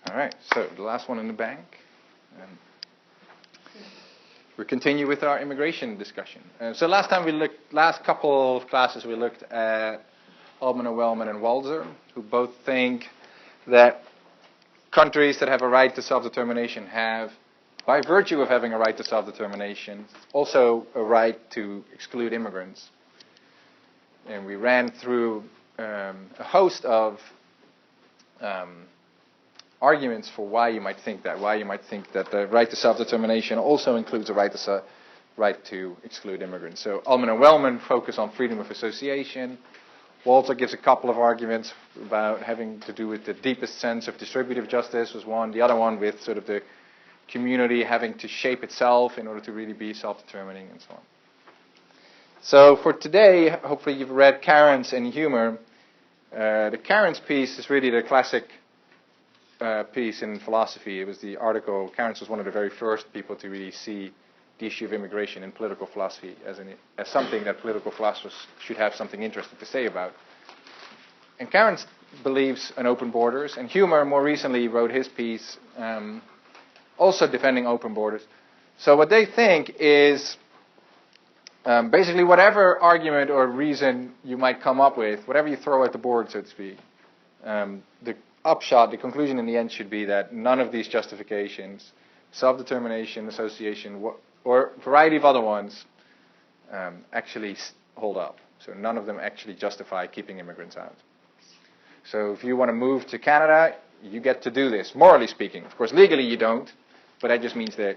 All right, so the last one in the bank. We continue with our immigration discussion. So last couple of classes we looked at Altman and Wellman and Walzer, who both think that countries that have a right to self-determination have, by virtue of having a right to self-determination, also a right to exclude immigrants. And we ran through a host of arguments for why you might think that, the right to self-determination also includes a right to exclude immigrants. So Altman and Wellman focus on freedom of association. Walzer gives a couple of arguments about having to do with the deepest sense of distributive justice was one. The other one with sort of the community having to shape itself in order to really be self-determining and so on. So for today, hopefully you've read Cairns and Humer. The Cairns piece is really the classic piece in philosophy. It was the article. Cairns was one of the very first people to really see the issue of immigration in political philosophy as something that political philosophers should have something interesting to say about. And Cairns believes in open borders, and Humer more recently wrote his piece also defending open borders. So what they think is basically whatever argument or reason you might come up with, whatever you throw at the board, so to speak, the upshot, the conclusion in the end should be that none of these justifications, self-determination, association, or a variety of other ones, actually hold up. So none of them actually justify keeping immigrants out. So if you want to move to Canada, you get to do this, morally speaking. Of course, legally you don't, but that just means that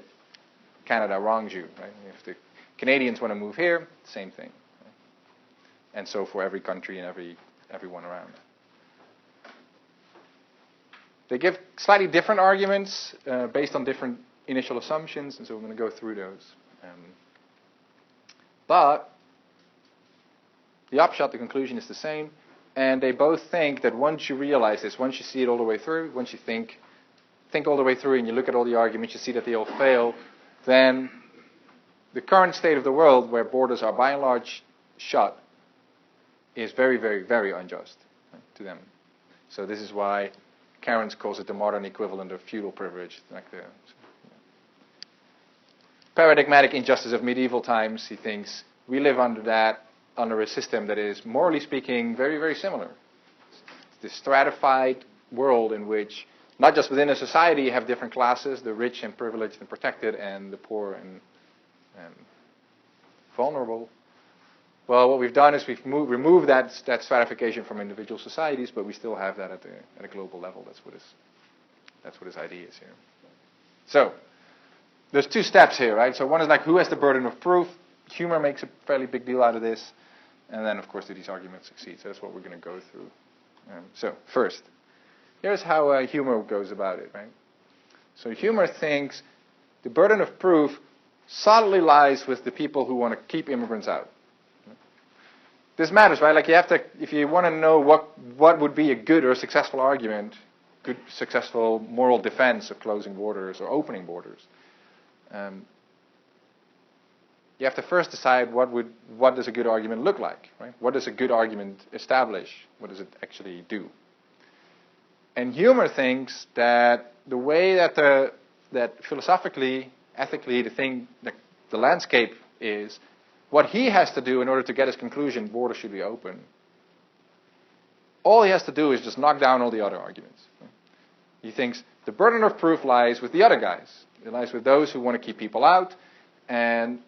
Canada wrongs you. Right? If the Canadians want to move here, same thing. Right? And so for every country and everyone around. They give slightly different arguments based on different initial assumptions, and so we're going to go through those. But the upshot, the conclusion is the same, and they both think that once you realize this, once you see it all the way through, once you think all the way through and you look at all the arguments, you see that they all fail, then the current state of the world, where borders are by and large shut, is very, very, very unjust to them. So this is why Cairns calls it the modern equivalent of feudal privilege, like the paradigmatic injustice of medieval times. He thinks we live under a system that is, morally speaking, very, very similar. It's this stratified world in which, not just within a society, you have different classes, the rich and privileged and protected, and the poor and vulnerable. Well, what we've done is we've removed that stratification from individual societies, but we still have that at a global level. That's what his idea is here. So there's two steps here, right? So one is like, who has the burden of proof? Humer makes a fairly big deal out of this, and then of course do these arguments succeed? So that's what we're going to go through. So first, here's how Humer goes about it, right? So Humer thinks the burden of proof solidly lies with the people who want to keep immigrants out. This matters, right? Like if you want to know what would be a good or successful argument, good, successful moral defense of closing borders or opening borders, you have to first decide what does a good argument look like, right? What does a good argument establish? What does it actually do? And Humer thinks that the way that philosophically, ethically, the landscape is, what he has to do in order to get his conclusion, borders should be open, all he has to do is just knock down all the other arguments. He thinks the burden of proof lies with the other guys. It lies with those who want to keep people out, and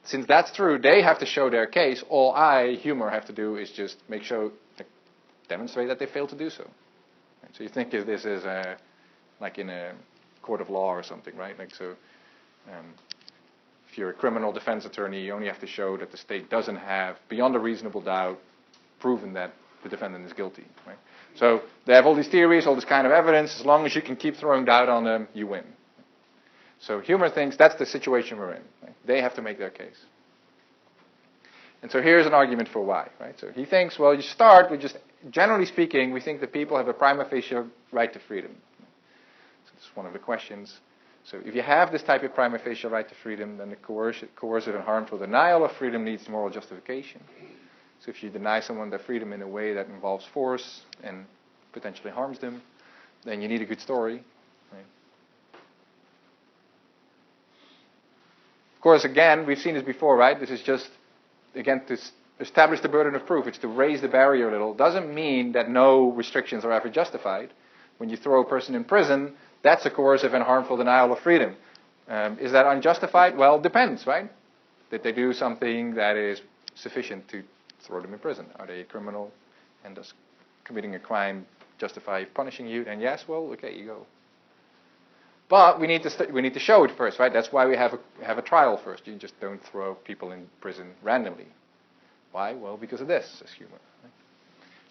since that's true, they have to show their case. All Humer, have to do is just demonstrate that they failed to do so. So you think of this as like in a court of law or something, right? Like so. If you're a criminal defense attorney, you only have to show that the state doesn't have, beyond a reasonable doubt, proven that the defendant is guilty. Right? So they have all these theories, all this kind of evidence. As long as you can keep throwing doubt on them, you win. So Humer thinks that's the situation we're in. Right? They have to make their case. And so here's an argument for why. Right? So he thinks, well, you start with just, generally speaking, we think that people have a prima facie right to freedom. So this is one of the questions. So if you have this type of prima facie right to freedom, then the coercive and harmful denial of freedom needs moral justification. So if you deny someone their freedom in a way that involves force and potentially harms them, then you need a good story. Right? Of course, again, we've seen this before, right? This is just, again, to establish the burden of proof. It's to raise the barrier a little. Doesn't mean that no restrictions are ever justified. When you throw a person in prison, that's a coercive and harmful denial of freedom. Is that unjustified? Well, it depends, right? Did they do something that is sufficient to throw them in prison? Are they a criminal? And does committing a crime justify punishing you? And yes, well, okay, you go. But we need to show it first, right? That's why we have a trial first. You just don't throw people in prison randomly. Why? Well, because of this, says Hume. Right?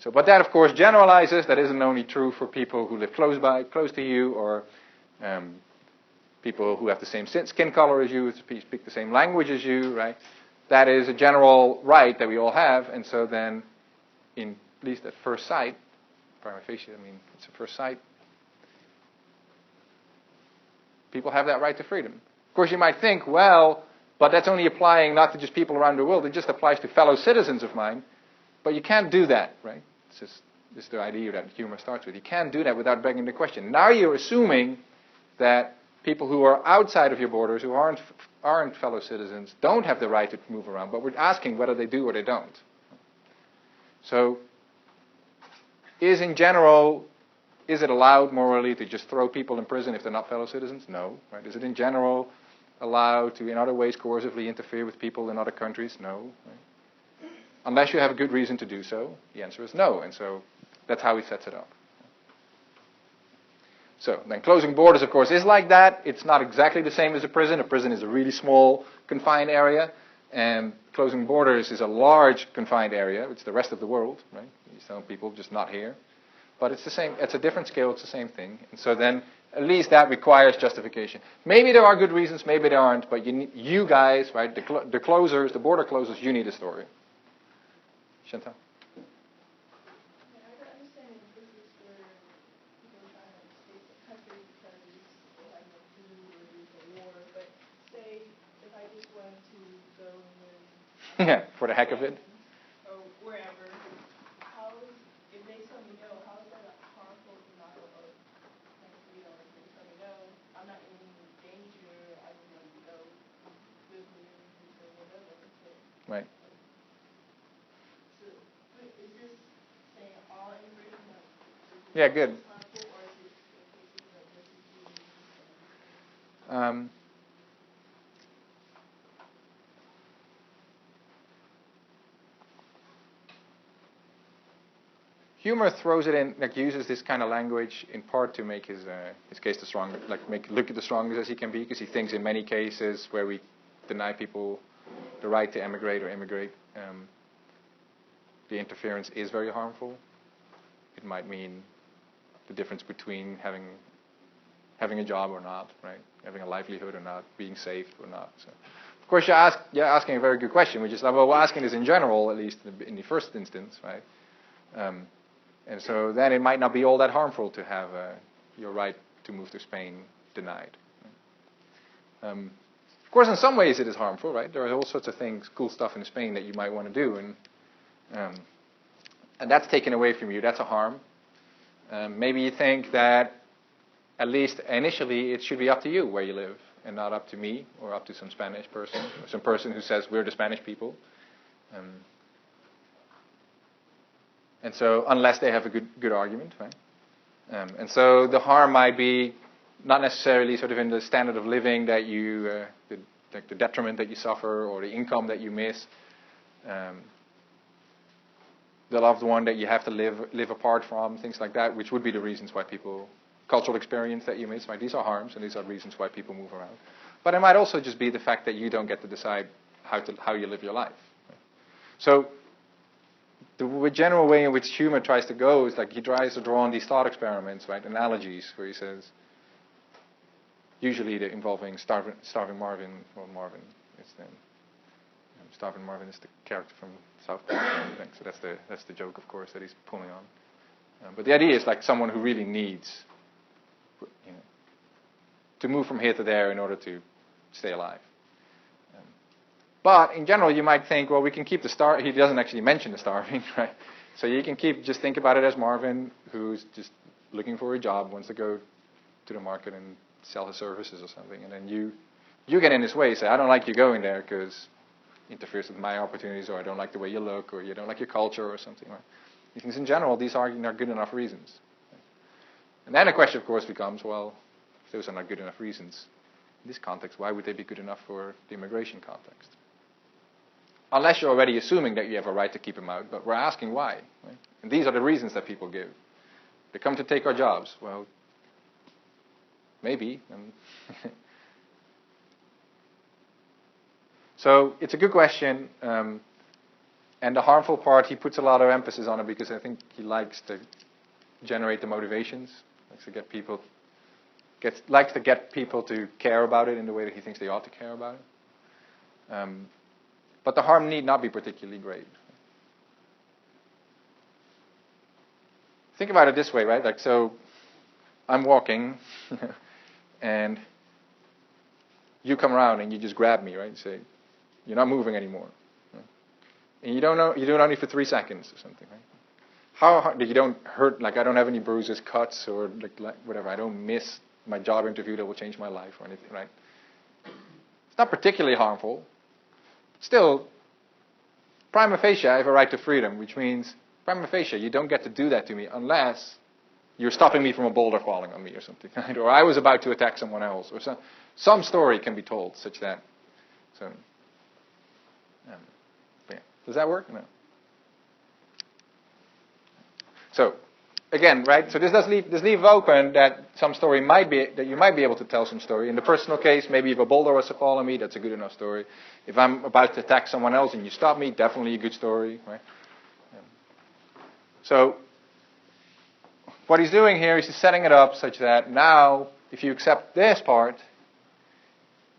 So, but that, of course, generalizes. That isn't only true for people who live close to you, or people who have the same skin color as you, speak the same language as you, right? That is a general right that we all have, and so then, at least at first sight, prima facie, I mean, it's at first sight, people have that right to freedom. Of course, you might think, well, but that's only applying not to just people around the world, it just applies to fellow citizens of mine. But you can't do that, right? This is the idea that humor starts with. You can't do that without begging the question. Now you're assuming that people who are outside of your borders, who aren't fellow citizens, don't have the right to move around. But we're asking whether they do or they don't. So, in general, is it allowed morally to just throw people in prison if they're not fellow citizens? No. Right? Is it in general allowed to, in other ways, coercively interfere with people in other countries? No. Right? Unless you have a good reason to do so, the answer is no. And so that's how he sets it up. So then closing borders, of course, is like that. It's not exactly the same as a prison. A prison is a really small, confined area. And closing borders is a large, confined area. It's the rest of the world, right? Some people just not here. But it's the same. It's a different scale. It's the same thing. And so then at least that requires justification. Maybe there are good reasons. Maybe there aren't. But you guys, right, the closers, the border closers, you need a story. Chantal? Yeah, for the heck of it. Or wherever. If they tell me no, how is that a harmful denial of freedom? If they tell me no, I'm not in any danger, I just want to go live here or whatever. Right. So, is this saying all immigration? Yeah, good. Harmful, or is it cases that this is Hume throws it in, like uses this kind of language in part to make his case the strongest, like look at the strongest as he can be, because he thinks in many cases where we deny people the right to emigrate or immigrate, the interference is very harmful. It might mean the difference between having a job or not, right? Having a livelihood or not, being safe or not. So, of course, you're asking a very good question, which is, well, we're asking this in general, at least in the first instance, right? And so then it might not be all that harmful to have your right to move to Spain denied. Of course, in some ways it is harmful, right? There are all sorts of things, cool stuff in Spain that you might want to do, and that's taken away from you. That's a harm. Maybe you think that at least initially it should be up to you where you live, and not up to me or up to some Spanish person or some person who says we're the Spanish people. And so, unless they have a good argument, right? And so the harm might be not necessarily sort of in the standard of living that you, the detriment that you suffer, or the income that you miss, the loved one that you have to live apart from, things like that, which would be the reasons why people, cultural experience that you miss, right? These are harms, and these are reasons why people move around. But it might also just be the fact that you don't get to decide how you live your life. Right? So, the general way in which Hume tries to go is like he tries to draw on these thought experiments, right, analogies, where he says, usually they're involving Starving Marvin. Well, Marvin is the Starving Marvin is the character from South Park. So that's the joke, of course, that he's pulling on. But the idea is like someone who really needs, to move from here to there in order to stay alive. But in general, you might think, well, we can keep the he doesn't actually mention the starving, right? So you can just think about it as Marvin, who's just looking for a job, wants to go to the market and sell his services or something, and then you get in his way, say, I don't like you going there because it interferes with my opportunities, or I don't like the way you look, or you don't like your culture or something. Right? Because in general, these are not good enough reasons. And then the question, of course, becomes, well, if those are not good enough reasons, in this context, why would they be good enough for the immigration context? Unless you're already assuming that you have a right to keep them out, but we're asking why. Right? And these are the reasons that people give. They come to take our jobs. Well, maybe. So it's a good question. And the harmful part, he puts a lot of emphasis on it because I think he likes to generate the motivations, likes to get people to care about it in the way that he thinks they ought to care about it. But the harm need not be particularly great. Think about it this way, right? Like, so I'm walking, and you come around and you just grab me, right? And say, you're not moving anymore. Right? And you do it only for 3 seconds or something, right? How hard, you don't hurt, like I don't have any bruises, cuts, or like whatever. I don't miss my job interview that will change my life or anything, right? It's not particularly harmful. Still, prima facie, I have a right to freedom, which means prima facie, you don't get to do that to me unless you're stopping me from a boulder falling on me or something, right? Or I was about to attack someone else, or some story can be told such that. So, yeah. Does that work? No. So, again, right? So this does leave open that some story that you might be able to tell some story. In the personal case, maybe if a boulder was to fall on me, that's a good enough story. If I'm about to attack someone else and you stop me, definitely a good story, right? So, what he's doing here is he's setting it up such that now, if you accept this part,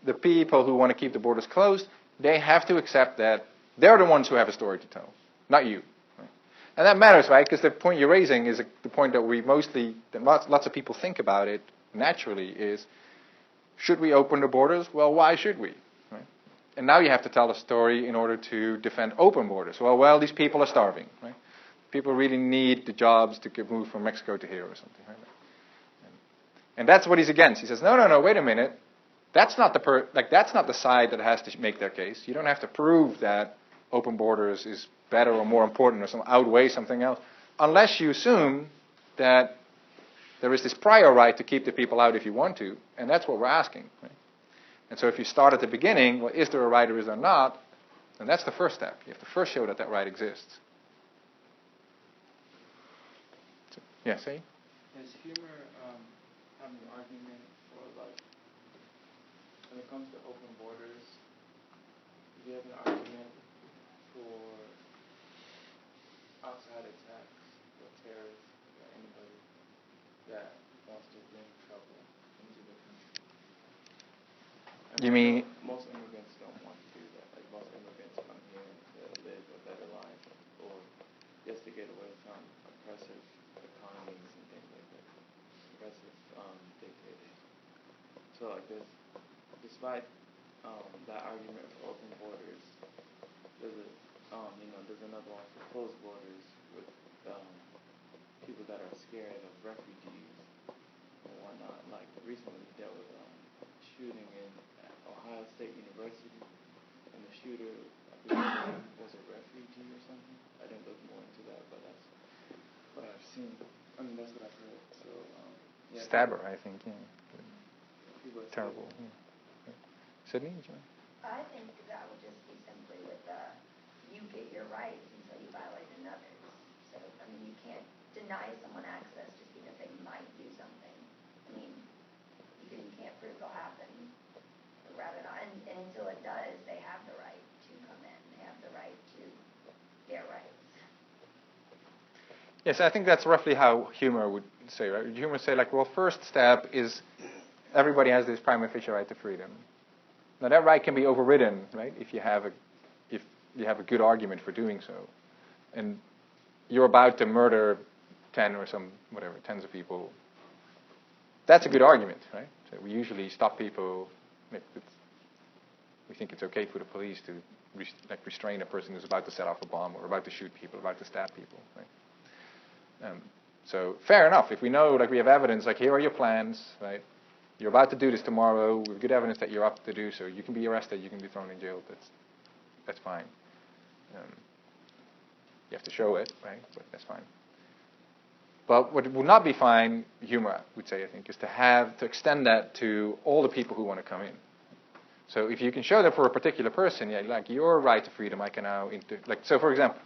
the people who want to keep the borders closed, they have to accept that they're the ones who have a story to tell, not you. Right? And that matters, right? Because the point you're raising is the point that lots of people think about it naturally is, should we open the borders? Well, why should we? Right? And now you have to tell a story in order to defend open borders. Well, these people are starving, right? People really need the jobs to get moved from Mexico to here or something. Right? And that's what he's against. He says, no, wait a minute. That's not the side that has to make their case. You don't have to prove that open borders is better or more important or outweigh something else, unless you assume that there is this prior right to keep the people out if you want to, and that's what we're asking. Right? And so if you start at the beginning, well, is there a right or is there not? And that's the first step. You have to first show that that right exists. Yeah, say? Does humor have an argument for, like, when it comes to open borders, do you have an argument for outside attacks or terrorists or anybody that wants to bring trouble into the country? You mean? Most immigrants don't want to do that. Like, most immigrants come here to live a better life or just to get away from oppressive economies and things like that. Oppressive dictators. So, like, despite that argument for open borders, there's another one for closed borders with people that are scared of refugees and whatnot. Like, recently there was a shooting in Ohio State University, and the shooter, I believe, was a refugee or something. I didn't look more into that, but that's what I've seen. I mean, that's what I've heard. So, yeah. Stabber, I think, yeah. Terrible. Yeah. Sydney? I think that would just be simply with you get your rights until you violate another's. So, I mean, you can't deny someone access just because they might do something. I mean, you can't prove it'll happen, or rather not. And until it does, they have the right to come in. They have the right to their rights. Yes, I think that's roughly how humor would say, right? Humor would say, like, well, first step is everybody has this prima facie right to freedom. Now, that right can be overridden, right, if you have a good argument for doing so. And you're about to murder 10 or tens of people. That's a good argument, right? So we usually stop people. We think it's okay for the police to restrain a person who's about to set off a bomb or about to shoot people, about to stab people, right? So fair enough. If we know, like we have evidence, like here are your plans, right? You're about to do this tomorrow. We have good evidence that you're up to do so. You can be arrested. You can be thrown in jail. That's fine. You have to show it, right? But that's fine. But what would not be fine, humor would say, I think, is to extend that to all the people who want to come in. So if you can show that for a particular person, yeah, like your right to freedom, I can now so for example,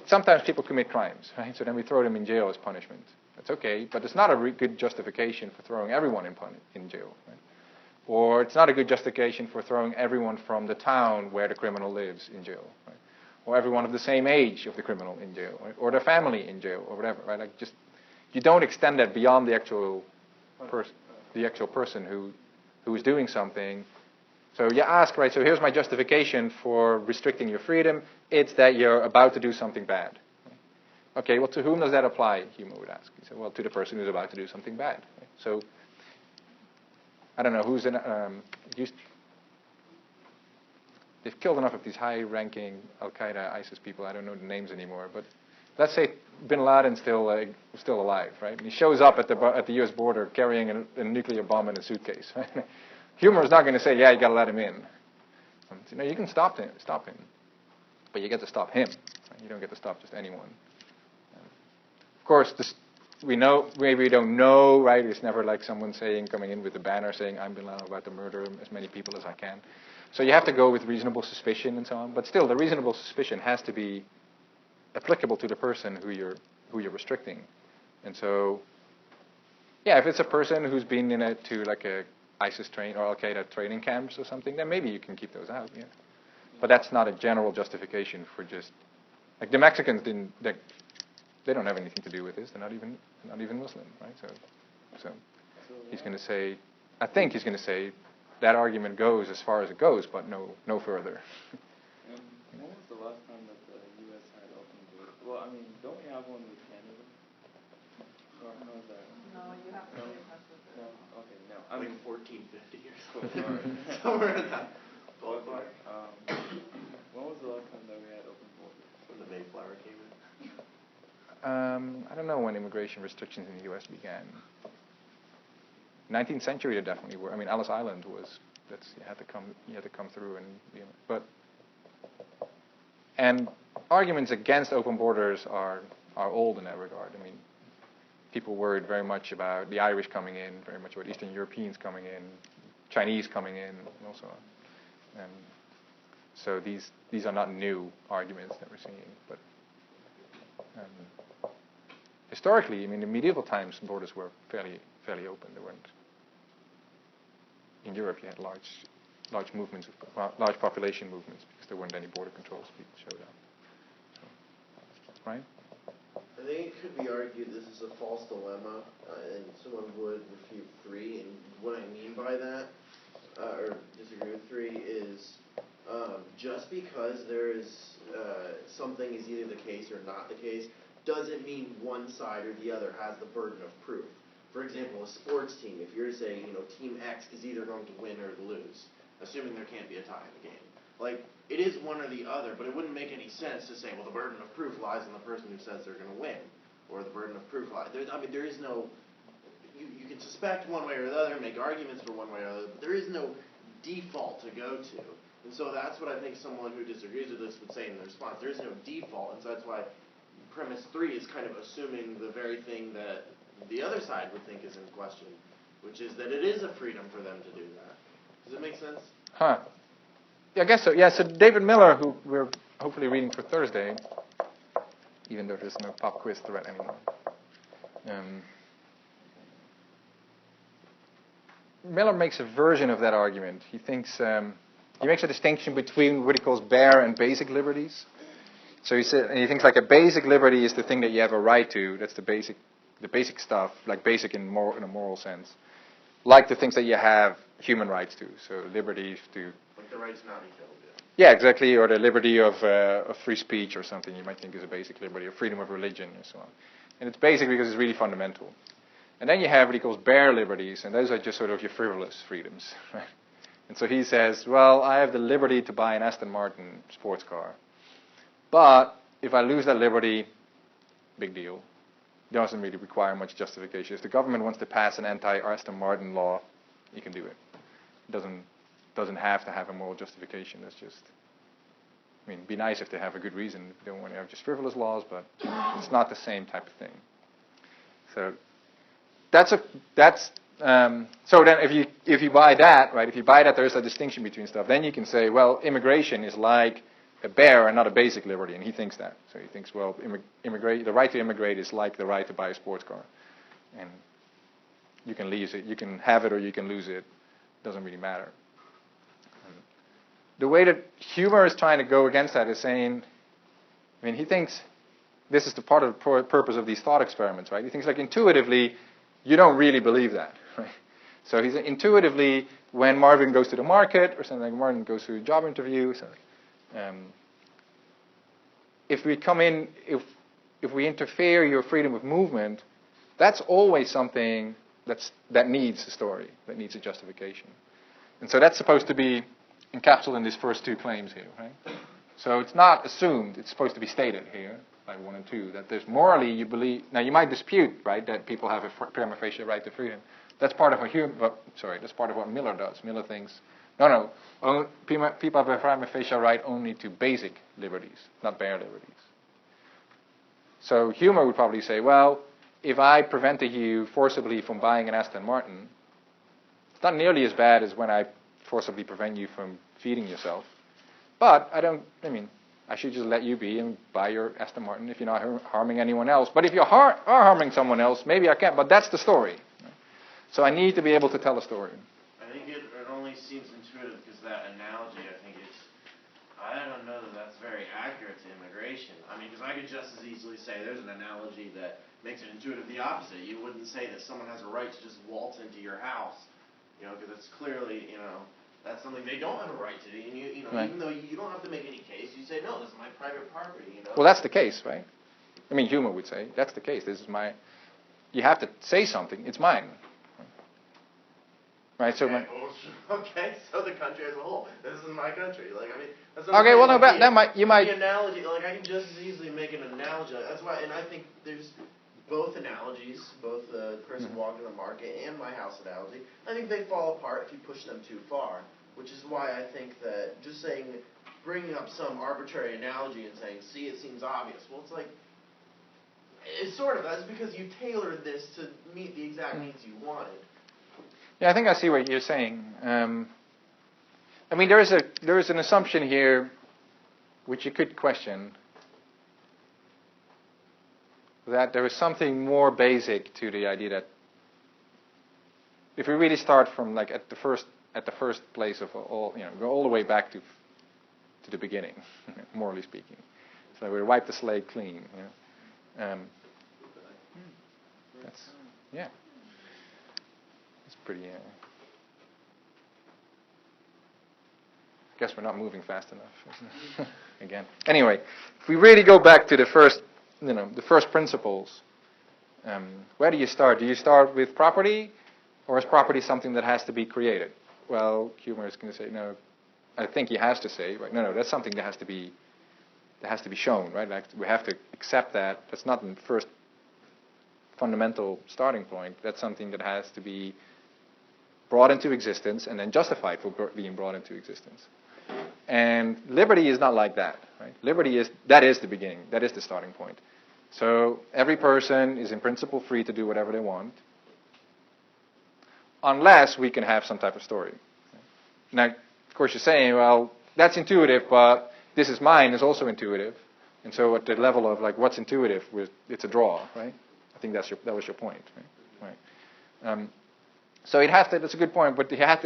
sometimes people commit crimes, right? So then we throw them in jail as punishment. That's okay, but it's not a good justification for throwing everyone in jail, right? Or it's not a good justification for throwing everyone from the town where the criminal lives in jail, right? Or everyone of the same age of the criminal in jail, right? Or their family in jail, or whatever, right? Like you don't extend that beyond the actual person who is doing something. So you ask, right, so here's my justification for restricting your freedom. It's that you're about to do something bad. Okay, well, to whom does that apply, Hume would ask. He said, well, to the person who's about to do something bad. Right? So, I don't know, they've killed enough of these high-ranking Al-Qaeda, ISIS people, I don't know the names anymore, but let's say bin Laden's still alive, right? And he shows up at the U.S. border carrying a nuclear bomb in a suitcase. Right? Humor is not going to say, yeah, you got to let him in. You can stop him, but you get to stop him. Right? You don't get to stop just anyone. Of course, we know, maybe we don't know, right? It's never like someone coming in with a banner saying, I'm bin Laden, about to murder as many people as I can. So you have to go with reasonable suspicion and so on. But still, the reasonable suspicion has to be applicable to the person who you're restricting. And so, yeah, if it's a person who's been to like a ISIS train or Al-Qaeda training camps or something, then maybe you can keep those out, yeah. But that's not a general justification for just, like the Mexicans they don't have anything to do with this. They're not even Muslim, right? So he's going to say, I think he's going to say that argument goes as far as it goes, but no further. When was the last time that the U.S. had open borders? Well, I mean, don't we have one with Canada? Or how is that? No, you have to be in touch with it. No, okay, no. I Like mean, 1450 or cool, something. alright. Somewhere in that ballpark. When was the last time that we had open borders? When the Mayflower came in. I don't know when immigration restrictions in the U.S. began. 19th century, there definitely were. I mean, Ellis Island you had to come through, and arguments against open borders are old in that regard. I mean, people worried very much about the Irish coming in, very much about Eastern Europeans coming in, Chinese coming in, and so on. So these are not new arguments that we're seeing, but historically, I mean, in medieval times, borders were fairly open. There weren't. In Europe, you had large movements, large population movements, because there weren't any border controls. People showed up. So, right? I think it could be argued this is a false dilemma, and someone would refute 3. And what I mean by that, or disagree with 3, is just because there is something is either the case or not the case, doesn't mean one side or the other has the burden of proof. For example, a sports team, if you're to say, Team X is either going to win or lose, assuming there can't be a tie in the game. Like, it is one or the other, but it wouldn't make any sense to say, well, the burden of proof lies on the person who says they're going to win, or the burden of proof lies. There is no, you can suspect one way or the other, make arguments for one way or the other, but there is no default to go to. And so that's what I think someone who disagrees with this would say in the response. There is no default, and so that's why premise 3 is kind of assuming the very thing that the other side would think is in question, which is that it is a freedom for them to do that. Does it make sense? Huh. Yeah, I guess so. Yeah, so David Miller, who we're hopefully reading for Thursday, even though there's no pop quiz threat anymore. Miller makes a version of that argument. He thinks he makes a distinction between what he calls bare and basic liberties. So he thinks like a basic liberty is the thing that you have a right to. That's the basic stuff, like basic in a moral sense. Like the things that you have human rights to. So liberties to. Like the rights not be killed. Yeah, exactly. Or the liberty of free speech or something you might think is a basic liberty, or freedom of religion and so on. And it's basic because it's really fundamental. And then you have what he calls bare liberties, and those are just sort of your frivolous freedoms, right? And so he says, well, I have the liberty to buy an Aston Martin sports car. But if I lose that liberty, big deal. Doesn't really require much justification. If the government wants to pass an anti-Aston Martin law, you can do it. It doesn't have to have a moral justification. That's just, I mean, it'd be nice if they have a good reason. You don't want to have just frivolous laws, but it's not the same type of thing. So so then if you buy that, right? If you buy that there is a distinction between stuff, then you can say, well, immigration is like a bare and not a basic liberty, and he thinks that. So he thinks, well, the right to immigrate is like the right to buy a sports car, and you can lose it, you can have it or you can lose it. Doesn't really matter. The way that Humer is trying to go against that is saying, I mean, he thinks this is the part of the purpose of these thought experiments, right? He thinks like intuitively, you don't really believe that, right? So he's intuitively, when Marvin goes to the market or something like Marvin goes to a job interview, if we come in, if we interfere your freedom of movement, that's always something that needs a story, that needs a justification. And so that's supposed to be encapsulated in these first two claims here, right? So it's not assumed, it's supposed to be stated here by 1 and 2, that there's morally you believe, now you might dispute, right, that people have a prima facie right to freedom. That's part of that's part of what Miller does. Miller thinks, people have a prima facie right only to basic liberties, not bare liberties. So Humer would probably say, well, if I prevented you forcibly from buying an Aston Martin, it's not nearly as bad as when I forcibly prevent you from feeding yourself. But I should just let you be and buy your Aston Martin if you're not harming anyone else. But if you are harming someone else, maybe I can't. But that's the story. So I need to be able to tell a story. I think it only seems intuitive because that analogy, I don't know that that's very accurate to immigration. I mean, because I could just as easily say there's an analogy that makes it intuitive the opposite. You wouldn't say that someone has a right to just waltz into your house, because it's clearly, that's something they don't have a right to do. And right. Even though you don't have to make any case, you say, no, this is my private property, Well, that's the case, right? I mean, Humer would say, that's the case. You have to say something. It's mine. Right, so okay, so the country as a whole. This is my country. That's okay. Well, no, but you might. The analogy, I can just as easily make an analogy. That's why, and I think there's both analogies, both the person walking the market and my house analogy. I think they fall apart if you push them too far, which is why I think that just bringing up some arbitrary analogy and saying, "See, it seems obvious." Well, it's sort of that's because you tailored this to meet the exact needs you wanted. Yeah, I think I see what you're saying. I mean, there is an assumption here, which you could question, that there is something more basic to the idea that if we really start from at the first place of all, go all the way back to the beginning, morally speaking. So we wipe the slate clean. That's yeah. Pretty. I guess we're not moving fast enough. Again. Anyway, if we really go back to the first principles, where do you start? Do you start with property, or is property something that has to be created? Well, Humer is going to say no. I think he has to say, right? No, that's something that has to be shown, right? We have to accept that. That's not the first fundamental starting point. That's something that has to be brought into existence and then justified for being brought into existence. And liberty is not like that, right? Liberty is the beginning, that is the starting point. So every person is in principle free to do whatever they want, unless we can have some type of story. Now, of course, you're saying, well, that's intuitive, but this is mine is also intuitive. And so at the level of what's intuitive, it's a draw, right? I think that was your point, right? So that's a good point, but he has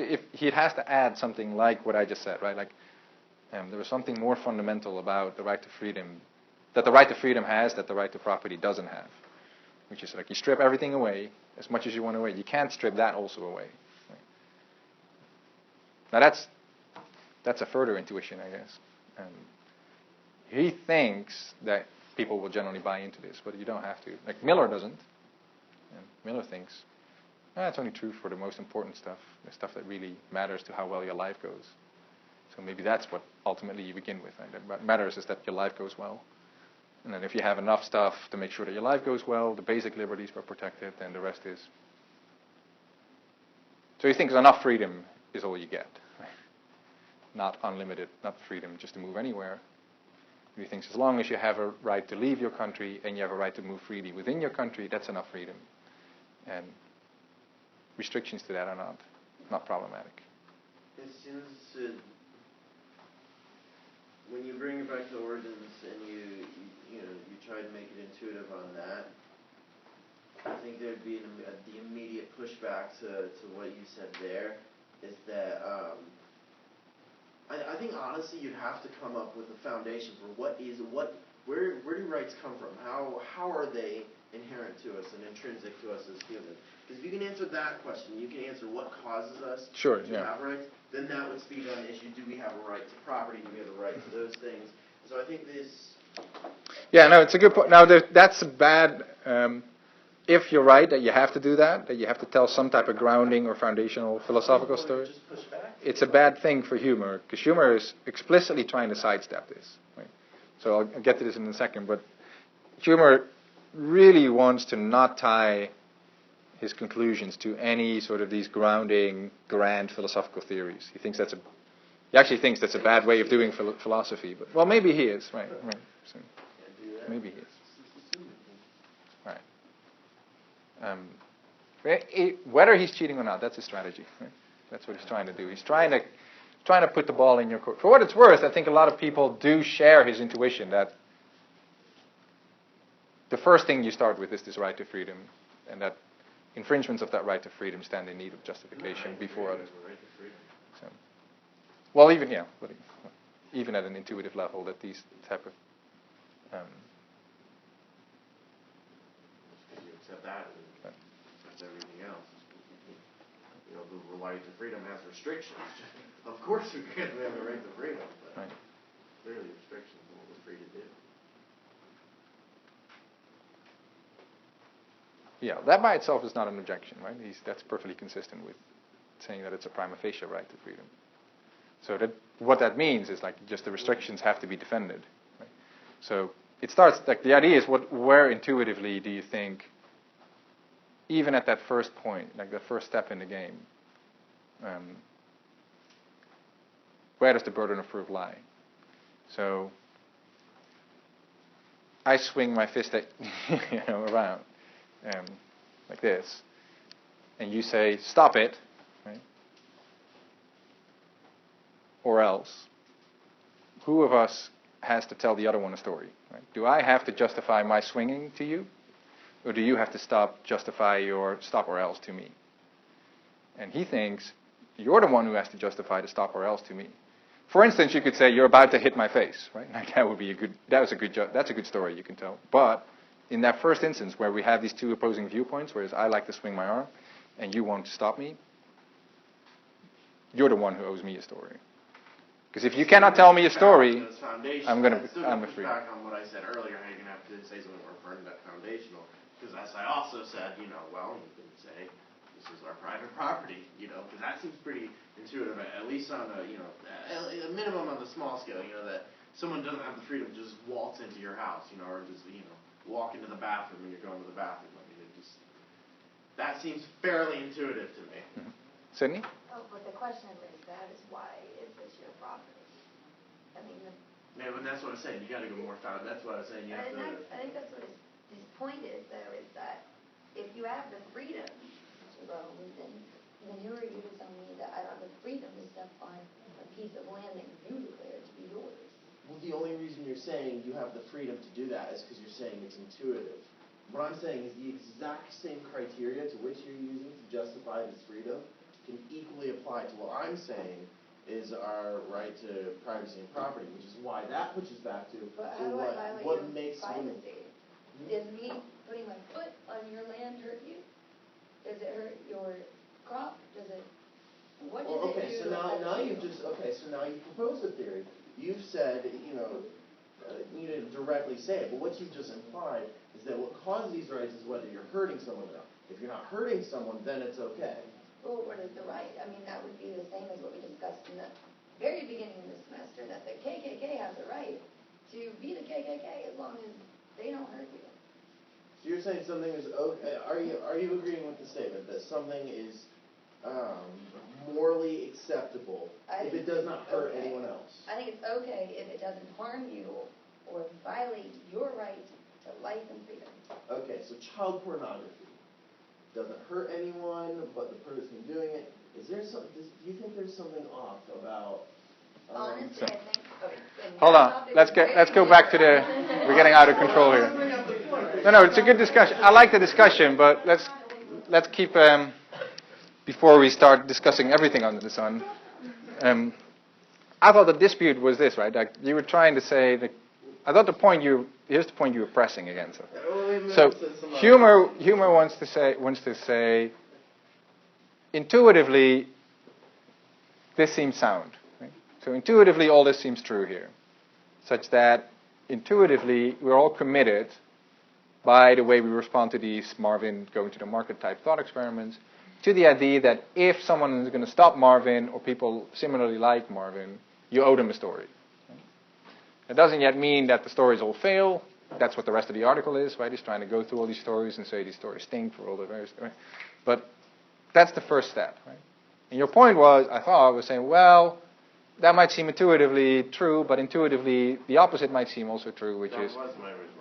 to add something like what I just said, right? There was something more fundamental about the right to freedom, that the right to freedom has, that the right to property doesn't have. Which is you strip everything away, as much as you want away. You can't strip that also away. Right? Now that's a further intuition, I guess. He thinks that people will generally buy into this, but you don't have to. Miller doesn't. Miller thinks, that's only true for the most important stuff, the stuff that really matters to how well your life goes. So maybe that's what ultimately you begin with. Right? What matters is that your life goes well. And then if you have enough stuff to make sure that your life goes well, the basic liberties were protected, then the rest is. So he thinks enough freedom is all you get. Not unlimited, not freedom just to move anywhere. He thinks as long as you have a right to leave your country and you have a right to move freely within your country, that's enough freedom. And restrictions to that are not problematic. It seems to, when you bring it back to ordinance and you try to make it intuitive on that, I think there'd be the immediate pushback to what you said there is that I think honestly you'd have to come up with a foundation for where do rights come from? How are they inherent to us and intrinsic to us as humans? Because if you can answer that question, you can answer what causes us to have rights, then that would speak on the issue, do we have a right to property, do we have a right to those things? So I think this... Yeah, no, it's a good point. Now, that's a bad... if you're right that you have to do that you have to tell some type of grounding or foundational philosophical story, it's a bad thing for humor, because humor is explicitly trying to sidestep this. Right? So I'll get to this in a second, but humor really wants to not tie his conclusions to any sort of these grounding, grand philosophical theories. He actually thinks that's a bad way of doing philosophy, but well, maybe he is, right? So, maybe he is. Whether he's cheating or not, that's his strategy. Right? That's what he's trying to do. He's trying to put the ball in your court. For what it's worth, I think a lot of people do share his intuition that the first thing you start with is this right to freedom, and that infringements of that right to freedom stand in need of justification before others. So, well, even at an intuitive level, that these type of you accept that. Everything else. The right to freedom has restrictions. Of course we have a right to freedom, but clearly restrictions on what we're free to do. Yeah, that by itself is not an objection, right? That's perfectly consistent with saying that it's a prima facie right to freedom. So what that means is just the restrictions have to be defended. Right? So it starts, the idea is where intuitively do you think, even at that first point, the first step in the game, where does the burden of proof lie? So I swing my fist at around like this, and you say, stop it, right? Or else, who of us has to tell the other one a story? Right? Do I have to justify my swinging to you? Or do you have to justify your stop or else to me? And he thinks you're the one who has to justify the stop or else to me. For instance, you could say you're about to hit my face, right? That's a good story you can tell. But in that first instance where we have these two opposing viewpoints, whereas I like to swing my arm and you want to stop me, you're the one who owes me a story. Because if you cannot tell me a story, I'm afraid. Back on what I said earlier, how you're going to have to say something more firm than that foundational. Because as I also said, you can say, this is our private property, because that seems pretty intuitive, at least on a minimum on the small scale, that someone doesn't have the freedom to just waltz into your house, or just, walk into the bathroom when you're going to the bathroom. I mean, that seems fairly intuitive to me. Mm-hmm. Sydney? Oh, but the question is why is this your property? I mean, yeah, but that's what I'm saying. You got to go more found. That's what I'm saying. I think that's what his point is, though, is that if you have the freedom to roam, then who are you to tell me that I don't have the freedom to step on a piece of land that you declare to be yours? Well, the only reason you're saying you have the freedom to do that is because you're saying it's intuitive. What I'm saying is the exact same criteria to which you're using to justify this freedom can equally apply to what I'm saying is our right to privacy and property, which is why that pushes back to what makes privacy. Does me putting my foot on your land hurt you? Does it hurt your crop? Does it? What does it do? So now you proposed a theory. You've said, you didn't directly say it, but what you've just implied is that what causes these rights is whether you're hurting someone or not. If you're not hurting someone, then it's okay. Well, what is the right? I mean, that would be the same as what we discussed in the very beginning of the semester, that the KKK has the right to be the KKK as long as They don't hurt you. So you're saying something is okay, are you agreeing with the statement that something is morally acceptable if it does not hurt anyone else? I think it's okay if it doesn't harm you or violate your right to life and freedom. Okay, so child pornography doesn't hurt anyone but the person doing it. Is there some, do you think there's something off about Honestly, I think, okay. and Hold that on. topic Let's is get. very Let's go back to the. We're getting out of control here. No, it's a good discussion. I like the discussion, but let's keep. Before we start discussing everything under the sun, I thought the dispute was this, right? Like you were trying to say that. I thought the point here's the point you were pressing against. So humor wants to say intuitively this seems sound. Right? So intuitively all this seems true here, such that intuitively we're all committed by the way we respond to these Marvin going to the market type thought experiments to the idea that if someone is going to stop Marvin or people similarly like Marvin, you owe them a story. It doesn't yet mean that the stories all fail. That's what the rest of the article is, right? He's trying to go through all these stories and say these stories stink for all the various. Right? But that's the first step, right? And your point was, I thought, was saying, well, that might seem intuitively true, but intuitively the opposite might seem also true, which is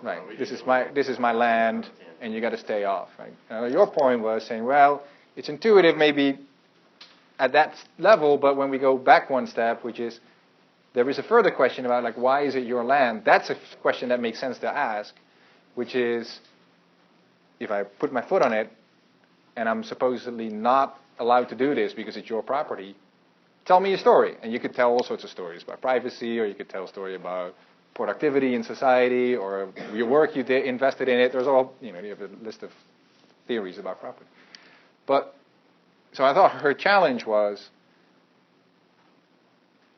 right. This is my land, and you got to stay off, right? Your point was saying, well, it's intuitive maybe at that level, but when we go back one step, which is there is a further question about like why is it your land? That's a question that makes sense to ask, which is if I put my foot on it and I'm supposedly not allowed to do this because it's your property, tell me a story. And you could tell all sorts of stories about privacy, or you could tell a story about productivity in society, or your work you did invested in it. There's all, you have a list of theories about property. But so I thought her challenge was,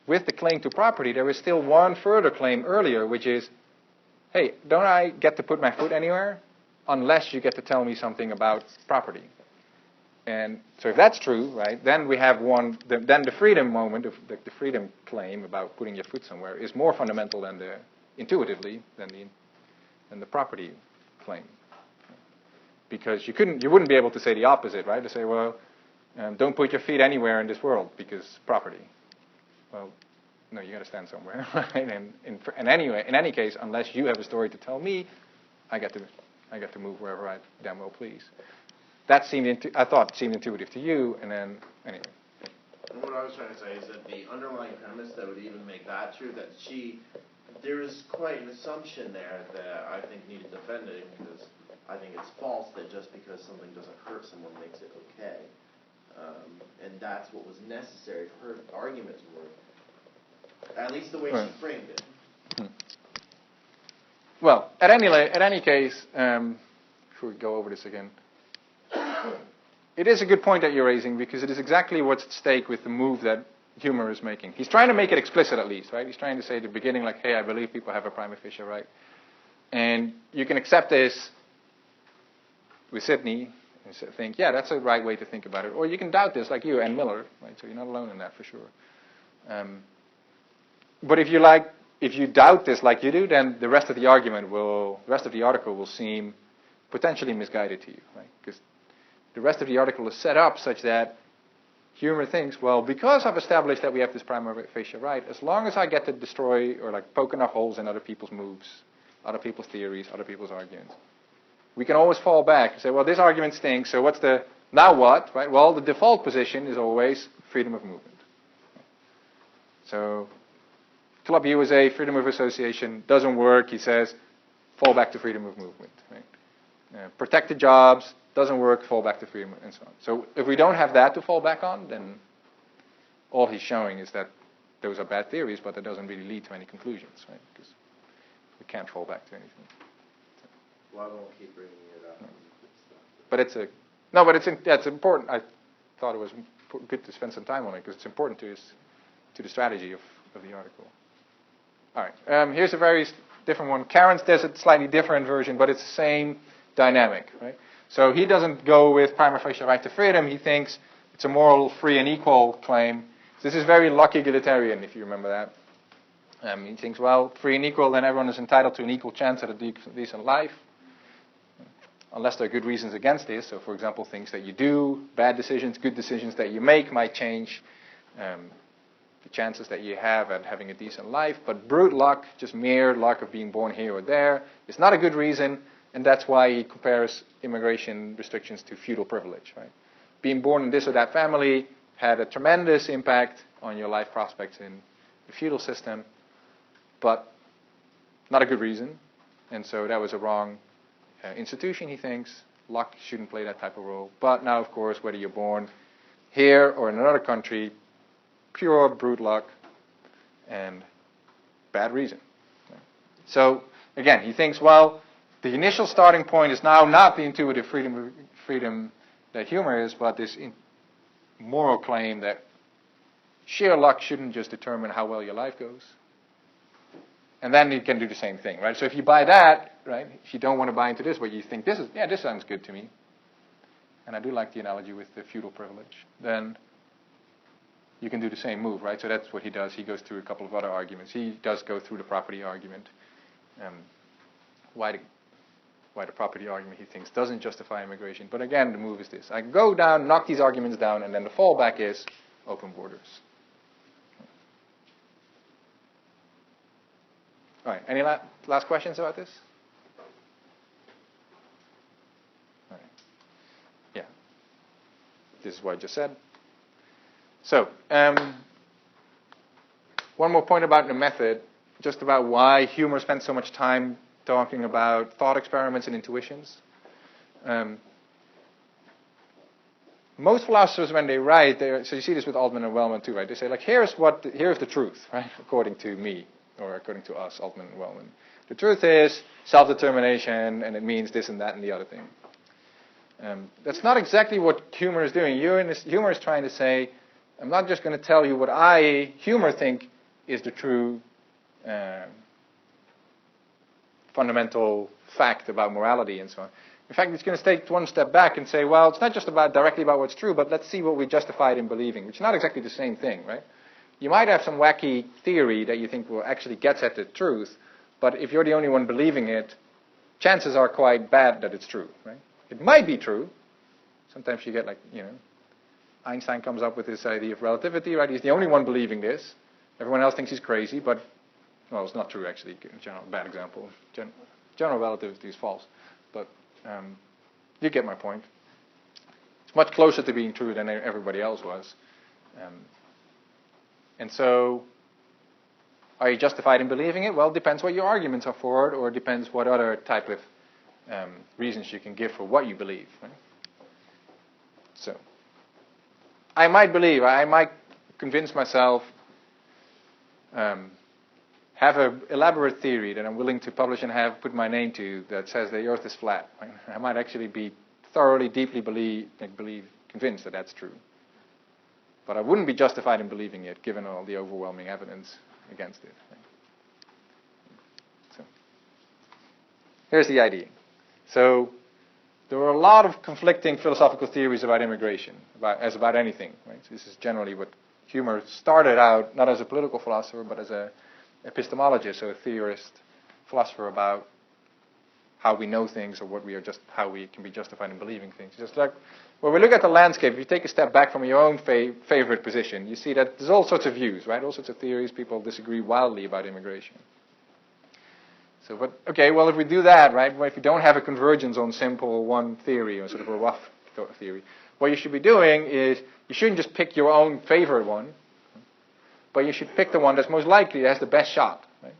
with the claim to property, there is still one further claim earlier, which is, hey, don't I get to put my foot anywhere unless you get to tell me something about property? And so if that's true, right, then we have then the freedom moment, the freedom claim about putting your foot somewhere is more fundamental than intuitively than the property claim. Because you wouldn't be able to say the opposite, right? To say, well, don't put your feet anywhere in this world because property. Well, no, you got to stand somewhere, right? And in any case, unless you have a story to tell me, I got to move wherever I damn well please. That I thought seemed intuitive to you, and then anyway. And what I was trying to say is that the underlying premise that would even make that true, that there's quite an assumption there that I think needs defending, because I think it's false that just because something doesn't hurt someone makes it okay. And that's what was necessary for her argument to work. At least the way she framed it. Well, at any case, before we go over this again, it is a good point that you're raising, because it is exactly what's at stake with the move that humor is making. He's trying to make it explicit at least, right? He's trying to say at the beginning, like, hey, I believe people have a prima facie right. And you can accept this with Sidney and think, yeah, that's a right way to think about it. Or you can doubt this, like you and Miller, right? So you're not alone in that for sure. But if you doubt this like you do, then the rest of the article will seem potentially misguided to you, right? Because the rest of the article is set up such that humor thinks, well, because I've established that we have this prima facie right, as long as I get to destroy or like poke enough holes in other people's moves, other people's theories, other people's arguments, we can always fall back and say, well, this argument stinks, so now what, right? Well, the default position is always freedom of movement. So Club USA, freedom of association, doesn't work. He says, fall back to freedom of movement. Right? Protected jobs, doesn't work, fall back to freedom, and so on. So if we don't have that to fall back on, then all he's showing is that those are bad theories, but that doesn't really lead to any conclusions, right? Because we can't fall back to anything. Well, I won't keep bringing it up. But it's important. I thought it was good to spend some time on it because it's important to the strategy of the article. All right. Here's a very different one. Karen's does a slightly different version, but it's the same dynamic, right? So he doesn't go with prima facie right to freedom. He thinks it's a moral, free, and equal claim. This is very Locke egalitarian, if you remember that. He thinks, well, free and equal, then everyone is entitled to an equal chance at a decent life, unless there are good reasons against this. So, for example, things that you do, bad decisions, good decisions that you make might change the chances that you have at having a decent life. But brute luck, just mere luck of being born here or there, is not a good reason, and that's why he compares immigration restrictions to feudal privilege. Right? Being born in this or that family had a tremendous impact on your life prospects in the feudal system, but not a good reason, and so that was a wrong institution, he thinks. Luck shouldn't play that type of role. But now, of course, whether you're born here or in another country, pure brute luck and bad reason. So, again, he thinks, well, the initial starting point is now not the intuitive freedom that humor is, but this moral claim that sheer luck shouldn't just determine how well your life goes. And then you can do the same thing, right? So if you buy that, right, if you don't want to buy into this, but you think this sounds good to me, and I do like the analogy with the feudal privilege, then you can do the same move, right? So that's what he does. He goes through a couple of other arguments. He does go through the property argument, why the property argument, he thinks, doesn't justify immigration. But again, the move is this. I go down, knock these arguments down, and then the fallback is open borders. All right, any last questions about this? All right. Yeah. This is what I just said. So, one more point about the method, just about why humor spends so much time talking about thought experiments and intuitions. Most philosophers, when they write, so you see this with Altman and Wellman too, right? They say, like, here's the truth, right? According to me, or according to us, Altman and Wellman. The truth is self-determination, and it means this and that and the other thing. That's not exactly what humor is doing. Humor is trying to say, I'm not just going to tell you what humor think is the true fundamental fact about morality and so on. In fact, it's going to take one step back and say, well, it's not just directly about what's true, but let's see what we justified in believing, which is not exactly the same thing, right? You might have some wacky theory that you think will actually gets at the truth, but if you're the only one believing it, chances are quite bad that it's true, right? It might be true. Sometimes you get Einstein comes up with this idea of relativity, right? He's the only one believing this. Everyone else thinks he's crazy, but, well, it's not true, actually. Bad example. General relativity is false. But you get my point. It's much closer to being true than everybody else was. And so, are you justified in believing it? Well, it depends what your arguments are for it, or it depends what other type of reasons you can give for what you believe. Right? So, I might convince myself, have an elaborate theory that I'm willing to publish and put my name to that says the earth is flat. Right? I might actually be thoroughly, deeply convinced that that's true. But I wouldn't be justified in believing it, given all the overwhelming evidence against it. Right? So, here's the idea. So, there were a lot of conflicting philosophical theories about immigration, as about anything. Right? So this is generally what humor started out, not as a political philosopher, but as an epistemologist, so a theorist, philosopher about how we know things, or how we can be justified in believing things. Just like when we look at the landscape, if you take a step back from your own favorite position, you see that there's all sorts of views, right? All sorts of theories. People disagree wildly about immigration. So, but okay, well, if we do that, right? Well, if you don't have a convergence on simple one theory or sort of a rough theory, what you should be doing is you shouldn't just pick your own favorite one, but you should pick the one that's most likely, that has the best shot. Right?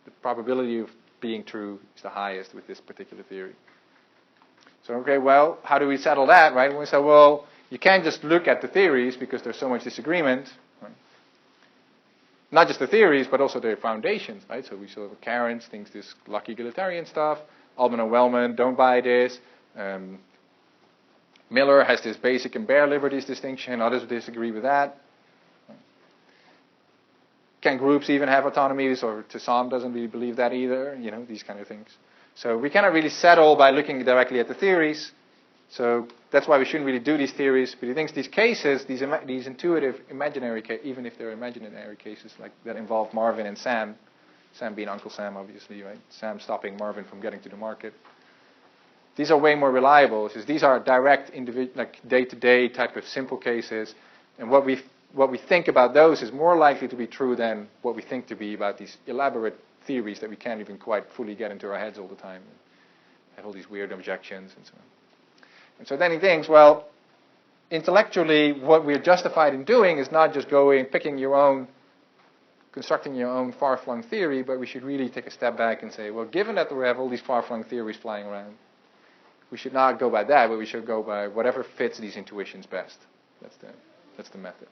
The probability of being true is the highest with this particular theory. So, okay, well, how do we settle that, right? We say, well, you can't just look at the theories because there's so much disagreement. Right? Not just the theories, but also their foundations, right? So we saw Cairns thinks this lucky egalitarian stuff. Altman and Wellman don't buy this. Miller has this basic and bare liberties distinction. Others disagree with that. Can groups even have autonomies? Or Toussaint doesn't really believe that either. These kind of things. So we cannot really settle by looking directly at the theories. So that's why we shouldn't really do these theories. But he thinks these cases, these intuitive imaginary cases, even if they're imaginary cases like that involve Marvin and Sam being Uncle Sam, obviously, right? Sam stopping Marvin from getting to the market. These are way more reliable because these are direct, like day-to-day type of simple cases, and what we think about those is more likely to be true than what we think to be about these elaborate theories that we can't even quite fully get into our heads all the time. Have all these weird objections and so on. And so then he thinks, well, intellectually, what we're justified in doing is not just constructing your own far-flung theory, but we should really take a step back and say, well, given that we have all these far-flung theories flying around, we should not go by that, but we should go by whatever fits these intuitions best. That's the method.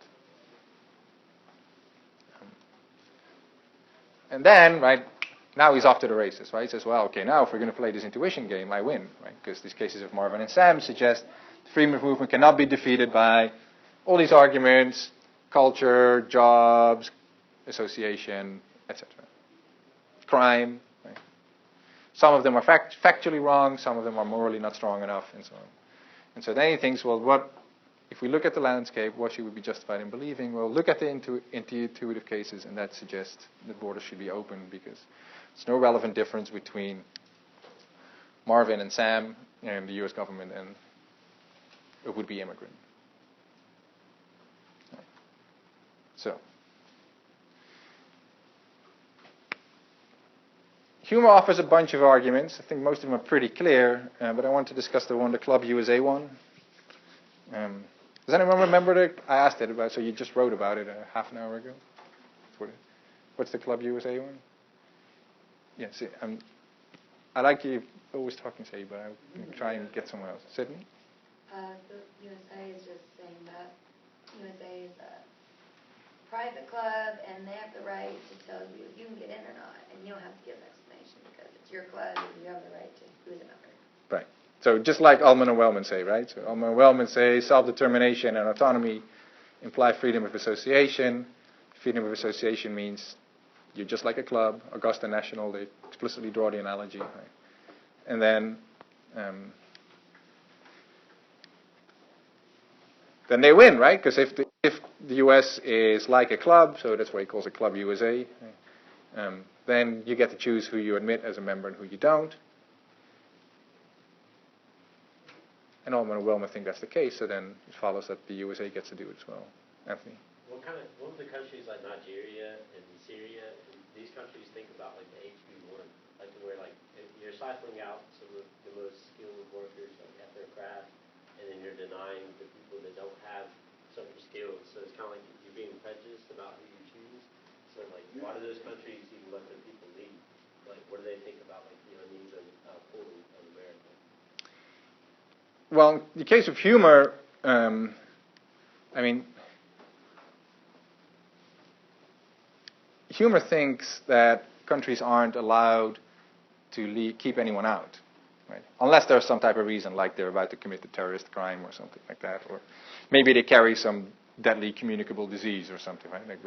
And then, right, now he's off to the races, right? He says, well, okay, now if we're going to play this intuition game, I win, right? Because these cases of Marvin and Sam suggest the freedom movement cannot be defeated by all these arguments, culture, jobs, association, etc. Crime, right? Some of them are factually wrong, some of them are morally not strong enough, and so on. And so then he thinks, well, if we look at the landscape, what should we be justified in believing? Well, look at the intuitive cases, and that suggests that borders should be open because there's no relevant difference between Marvin and Sam and the U.S. government and a would-be immigrant. So, Hume offers a bunch of arguments. I think most of them are pretty clear, but I want to discuss the Club USA one. Does anyone remember it? I asked it about, so you just wrote about it half an hour ago. What's the Club USA one? Yeah, see, I like you always talking, say, but I'll try and get someone else. Sydney? The USA is just saying that USA is a private club, and they have the right to tell you if you can get in or not, and you don't have to give an explanation because it's your club and you have the right to who's a member. Right. So just like Ullman and Wellman say, right? So Ullman and Wellman say self-determination and autonomy imply freedom of association. Freedom of association means you're just like a club. Augusta National, they explicitly draw the analogy. Right? And then they win, right? Because if the U.S. is like a club, so that's why he calls it Club USA, then you get to choose who you admit as a member and who you don't. And Ullman and Wellman think that's the case, so then it follows that the USA gets to do it as well. Anthony? What would the countries like Nigeria and Syria and these countries think about like the HB1? Like where like you're siphoning out some of the most skilled workers like at their craft, and then you're denying the people that don't have certain skills. So it's kind of like you're being prejudiced about who you choose. So like, why do those countries even let their people leave? Like, what do they think about like needs and pulling of America? Well, in the case of humor, I mean, humor thinks that countries aren't allowed to keep anyone out, right? Unless there's some type of reason, like they're about to commit a terrorist crime or something like that, or maybe they carry some deadly communicable disease or something, right? Like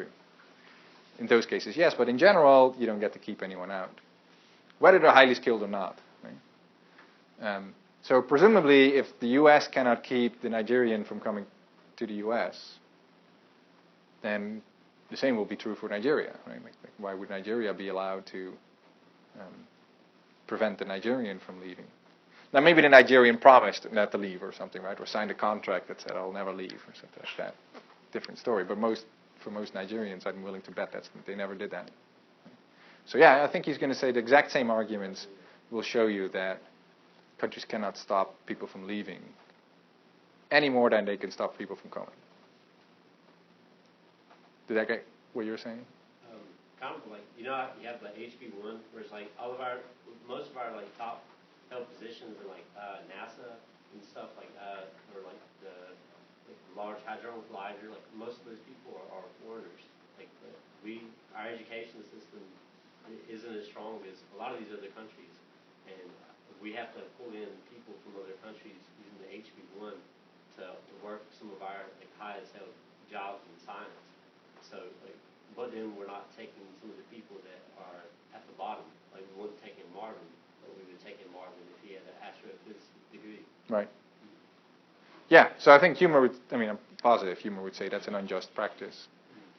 in those cases, yes, but in general, you don't get to keep anyone out, whether they're highly skilled or not, right? So presumably, if the U.S. cannot keep the Nigerian from coming to the U.S., then the same will be true for Nigeria, right? Like why would Nigeria be allowed to prevent the Nigerian from leaving? Now, maybe the Nigerian promised not to leave or something, right? Or signed a contract that said, I'll never leave or something like that. Different story. But for most Nigerians, I'm willing to bet they never did that. So yeah, I think he's going to say the exact same arguments will show you that countries cannot stop people from leaving any more than they can stop people from coming. Did that get what you were saying? Kind of like, you have the HB1, where it's like most of our like top held positions in like NASA and stuff like or like the Large Hadron Collider, like most of those people are foreigners. Like our education system isn't as strong as a lot of these other countries, and we have to pull in people from other countries using the HB1 to work some of our like highest held jobs in science. So but then we're not taking some of the people that are at the bottom. Like we wouldn't take in Marvin, but we would take in Marvin if he had an astrophysics degree. Right. Yeah, so I think humor would, I'm positive humor would say that's an unjust practice.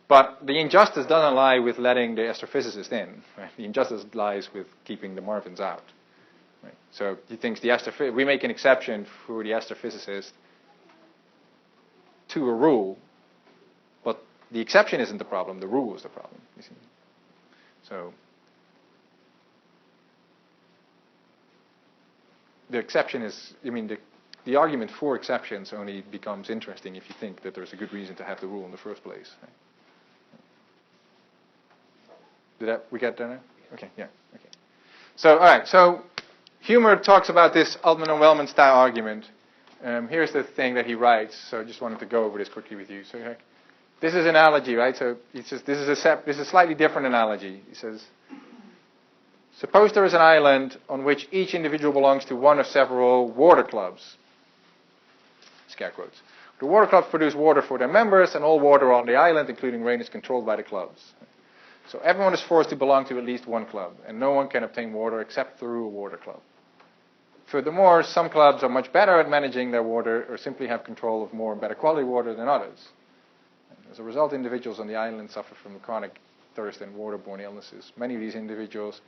But the injustice doesn't lie with letting the astrophysicist in. Right? The injustice lies with keeping the Marvins out. Right? So he thinks we make an exception for the astrophysicist to a rule, but the exception isn't the problem, the rule is the problem. You see? So the exception is, the argument for exceptions only becomes interesting if you think that there's a good reason to have the rule in the first place. Right? We get there now? Okay, yeah. Okay. So, all right. So, Humer talks about this Altman and Wellman style argument. Here's the thing that he writes. So, I just wanted to go over this quickly with you. So, this is an analogy, right? So, he says this is a slightly different analogy. He says, suppose there is an island on which each individual belongs to one of several water clubs. Scare quotes. The water clubs produce water for their members, and all water on the island, including rain, is controlled by the clubs. So everyone is forced to belong to at least one club, and no one can obtain water except through a water club. Furthermore, some clubs are much better at managing their water or simply have control of more and better quality water than others. And as a result, individuals on the island suffer from chronic thirst and waterborne illnesses. Many of these individuals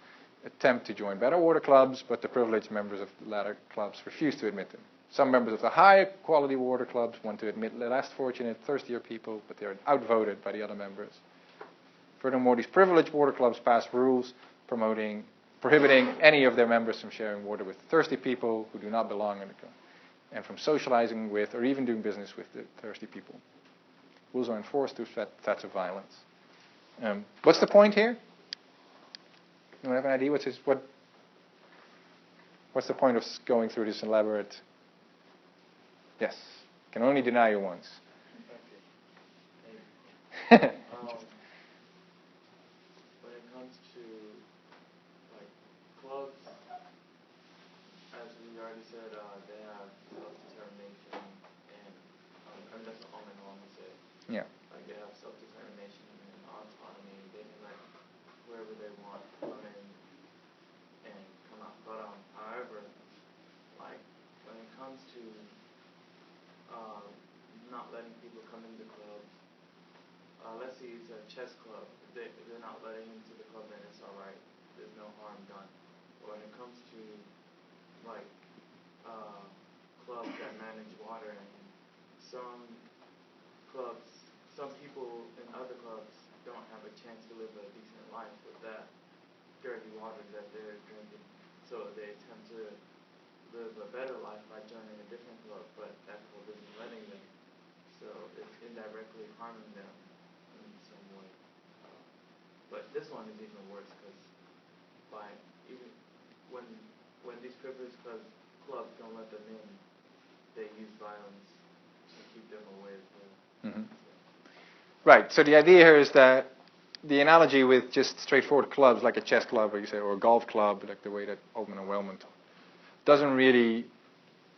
attempt to join better water clubs, but the privileged members of the latter clubs refuse to admit them. Some members of the higher quality water clubs want to admit the less fortunate, thirstier people, but they are outvoted by the other members. Furthermore, these privileged water clubs pass rules prohibiting any of their members from sharing water with thirsty people who do not belong in the club, and from socializing with or even doing business with the thirsty people. Rules are enforced through threats of violence. What's the point here? You have an idea? What's the point of going through this elaborate? Yes, can only deny you once. Okay. When it comes to like clubs, as we already said, they have self-determination, and that's what Alman Holman said. Yeah. Like they have self-determination and autonomy. They can let whoever they want come in and come out. But however, like when it comes to not letting people come into clubs, let's say it's a chess club. If they're not letting into the club, then it's all right. There's no harm done. But when it comes to like clubs that manage water, and some people in other clubs don't have a chance to live a decent life with that dirty water that they're drinking. So they attempt to live a better life by joining a different club, but that club isn't letting them. So it's indirectly harming them in some way. But this one is even worse because even when these privileged clubs don't let them in, they use violence to keep them away as well. Mm-hmm. Right. So the idea here is that the analogy with just straightforward clubs like a chess club, or you say, or a golf club, like the way that Altman and Wellman talk, doesn't really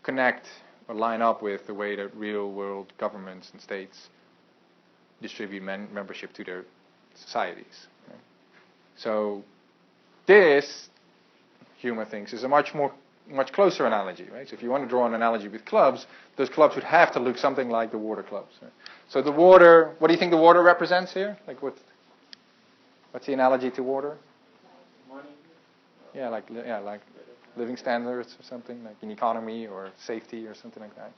connect or line up with the way that real-world governments and states distribute membership to their societies. Right? So this, Humer thinks, is a much closer analogy. Right? So if you want to draw an analogy with clubs, those clubs would have to look something like the water clubs. Right? So the water, what do you think the water represents here? Like what's the analogy to water? Money? Yeah, like living standards or something, like an economy or safety or something like that.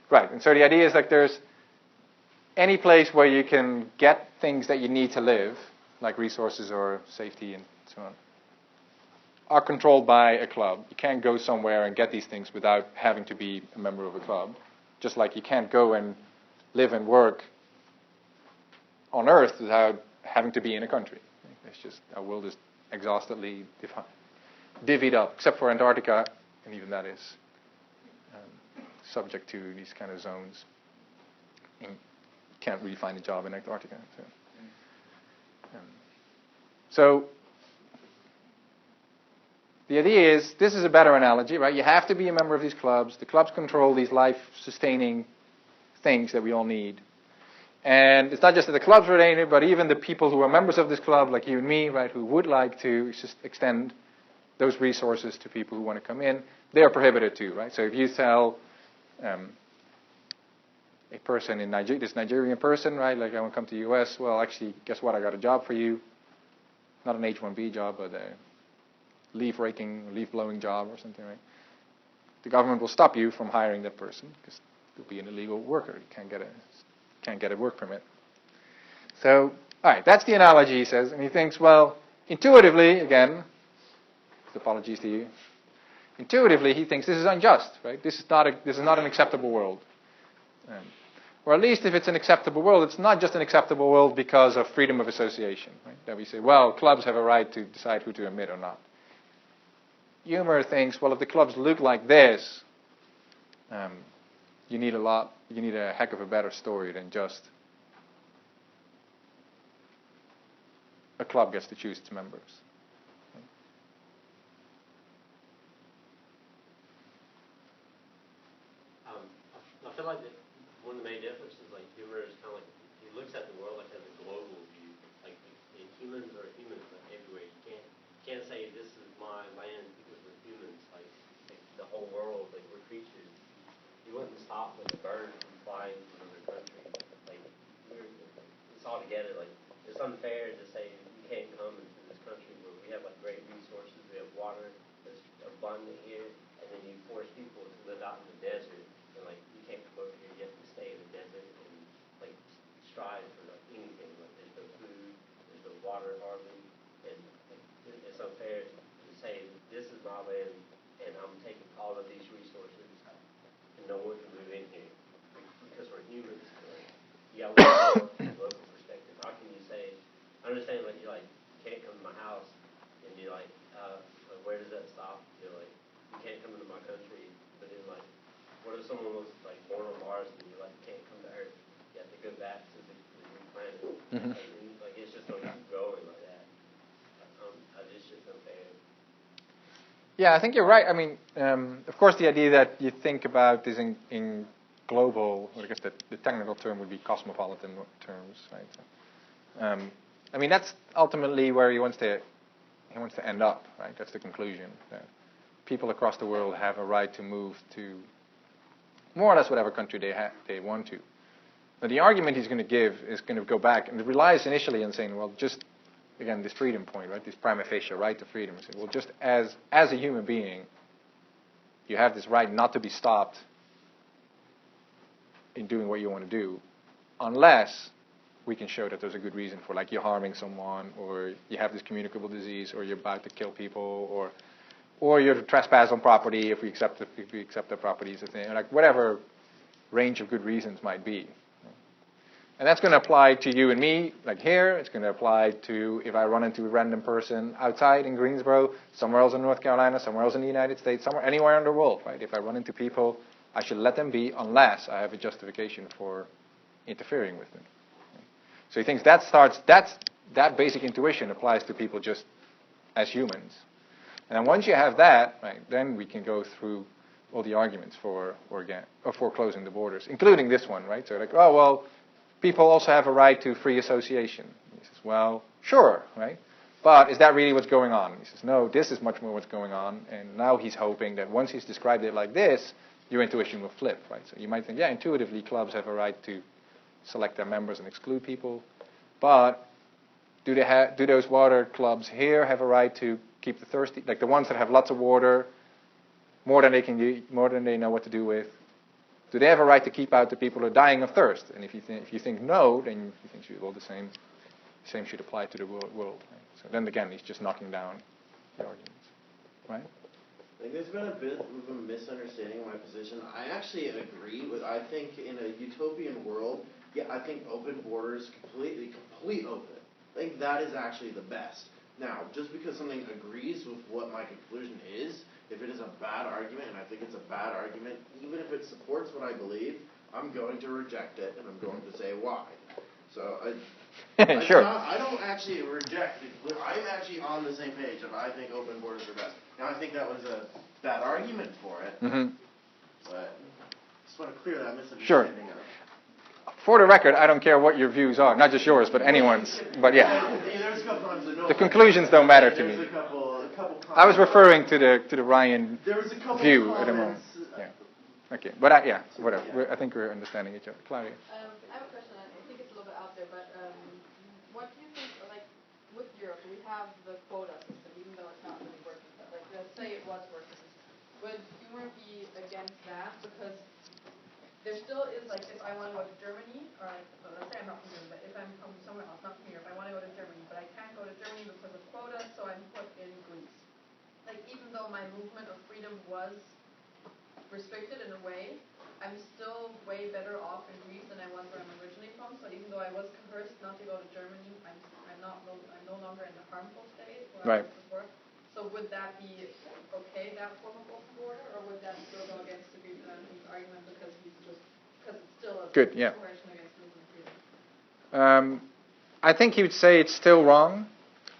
Right, and so the idea is like there's any place where you can get things that you need to live, like resources or safety and so on, are controlled by a club. You can't go somewhere and get these things without having to be a member of a club. Just like you can't go and live and work on Earth without having to be in a country. It's just, our world is exhaustively divvied up, except for Antarctica, and even that is subject to these kind of zones. And you can't really find a job in Antarctica. So the idea is, this is a better analogy, right? You have to be a member of these clubs. The clubs control these life-sustaining things that we all need. And it's not just that the clubs are in it, but even the people who are members of this club, like you and me, right, who would like to just extend those resources to people who want to come in, they are prohibited too, right? So if you tell a person in Nigeria, this Nigerian person, right? Like, I want to come to the U.S. Well, actually, guess what? I got a job for you. Not an H-1B job, but a leaf blowing job or something, right? The government will stop you from hiring that person because you'll be an illegal worker. You can't get a work permit. So, all right, that's the analogy, he says, and he thinks, well, intuitively, again, apologies to you. Intuitively, he thinks this is unjust, right? This is not an acceptable world. Or at least if it's an acceptable world, it's not just an acceptable world because of freedom of association. Right? That we say, well, clubs have a right to decide who to admit or not. Humer thinks, well, if the clubs look like this, you need a heck of a better story than just a club gets to choose its members. I feel like one of the main differences, like Humer is kind of like, he looks at the world like as a global view. Like humans are humans like everywhere. You can't say this is my land because we're humans. Like the whole world, like we're creatures. You wouldn't stop like a bird from flying to another country. Like it's all together. Like it's unfair to say you can't come into this country where we have like great resources. We have water that's abundant here, and then you force people to live out in the desert. And like you can't come over here, you have to stay in the desert and like strive for like anything. Like there's no food, there's no water hardly, and like, it's unfair to say this is my land and I'm taking all of these resources and no one can move in here because we're humans. Like, you got to look from a local perspective. How can you say? I understand like you like can't come to my house and you're like where does that stop? You're like you can't come into my country, but then like. What if someone was like born on Mars and you like can't come to Earth? You have to go back to the new planet. Mm-hmm. Like it's just going to keep going like that. It's just unfair. Yeah, I think you're right. I mean, of course, the idea that you think about this in global, or I guess the technical term would be cosmopolitan terms, right? I mean, that's ultimately where he wants to end up, right? That's the conclusion. That people across the world have a right to move to more or less whatever country they want to. Now, the argument he's going to give is going to go back, and it relies initially on saying, well, just, again, this freedom point, right, this prima facie right to freedom. Saying, well, just as a human being, you have this right not to be stopped in doing what you want to do, unless we can show that there's a good reason for, like, you're harming someone, or you have this communicable disease, or you're about to kill people, or you're to trespass on property if we accept the property as a thing, like whatever range of good reasons might be. And that's going to apply to you and me, like here. It's going to apply to if I run into a random person outside in Greensboro, somewhere else in North Carolina, somewhere else in the United States, anywhere in the world, right? If I run into people, I should let them be unless I have a justification for interfering with them. So he thinks that basic intuition applies to people just as humans. And then once you have that, right, then we can go through all the arguments for closing the borders, including this one, right? So like, oh, well, people also have a right to free association. He says, well, sure, right? But is that really what's going on? He says, no, this is much more what's going on. And now he's hoping that once he's described it like this, your intuition will flip, right? So you might think, yeah, intuitively, clubs have a right to select their members and exclude people. But do those water clubs here have a right to keep the thirsty, like the ones that have lots of water, more than they can use, more than they know what to do with? Do they have a right to keep out the people who are dying of thirst? And if you think no, then you think well, the same should apply to the world. Right? So then again, he's just knocking down the arguments, right? I think there's been a bit of a misunderstanding of my position. I actually agree with. I think in a utopian world, yeah, I think open borders, complete open. I think that is actually the best. Now, just because something agrees with what my conclusion is, if it is a bad argument, and I think it's a bad argument, even if it supports what I believe, I'm going to reject it, and I'm going to say why. So, sure. I don't actually reject it. I'm actually on the same page, and I think open borders are best. Now, I think that was a bad argument for it, but I just want to clear that misunderstanding up. For the record, I don't care what your views are, not just yours, but anyone's. But yeah, the conclusions don't matter to me. I was referring to the Ryan view at the moment. Yeah. Okay, but yeah, whatever. I think we're understanding each other. Claudia. I have a question. I think it's a little bit out there, but what do you think, like, with Europe, we have the quota system, even though it's not really working. But, like, let's say it was working. Would humor be against that? Because there still is, like, if I want to go to Germany, or like, well, let's say I'm not from Germany, but if I'm from somewhere else, not from here, if I want to go to Germany, but I can't go to Germany because of quota, so I'm put in Greece. Like, even though my movement of freedom was restricted in a way, I'm still way better off in Greece than I was where I'm originally from. So even though I was coerced not to go to Germany, I'm no longer in the harmful state where I was before. So would that be okay, that form of open border, or would that still go against the Greek argument because it's still a coercion against movement freedom? I think he would say it's still wrong,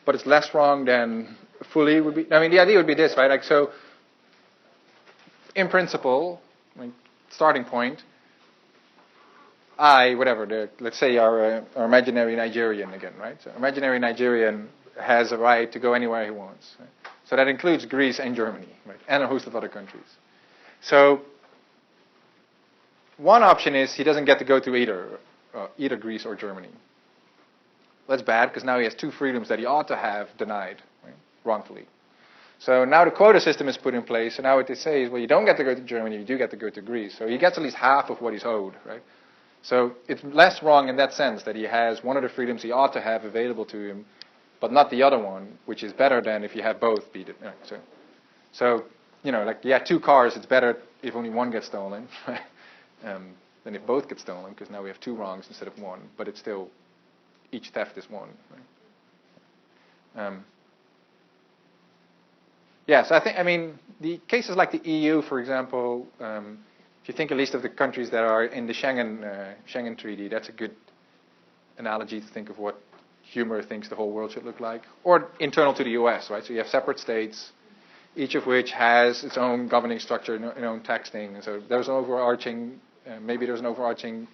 but it's less wrong than fully would be. I mean, the idea would be this, right? Like, so, in principle, like, starting point, let's say our imaginary Nigerian again, right? So, imaginary Nigerian has a right to go anywhere he wants. Right? So that includes Greece and Germany, right? And a host of other countries. So, one option is he doesn't get to go to either Greece or Germany. That's bad, because now he has two freedoms that he ought to have denied, right? Wrongfully. So now the quota system is put in place, and now what they say is, well, you don't get to go to Germany, you do get to go to Greece. So he gets at least half of what he's owed, right? So it's less wrong in that sense, that he has one of the freedoms he ought to have available to him, but not the other one, which is better than if you have both beat it. So like, yeah, two cars, it's better if only one gets stolen, right? Than if both get stolen, because now we have two wrongs instead of one, but it's still, each theft is one, right? Yes, I mean, the cases like the EU, for example, if you think at least of the countries that are in the Schengen Treaty, that's a good analogy to think of what humor thinks the whole world should look like. Or internal to the US, right? So you have separate states, each of which has its own governing structure, its own taxing. And so there's an overarching, maybe there's an overarching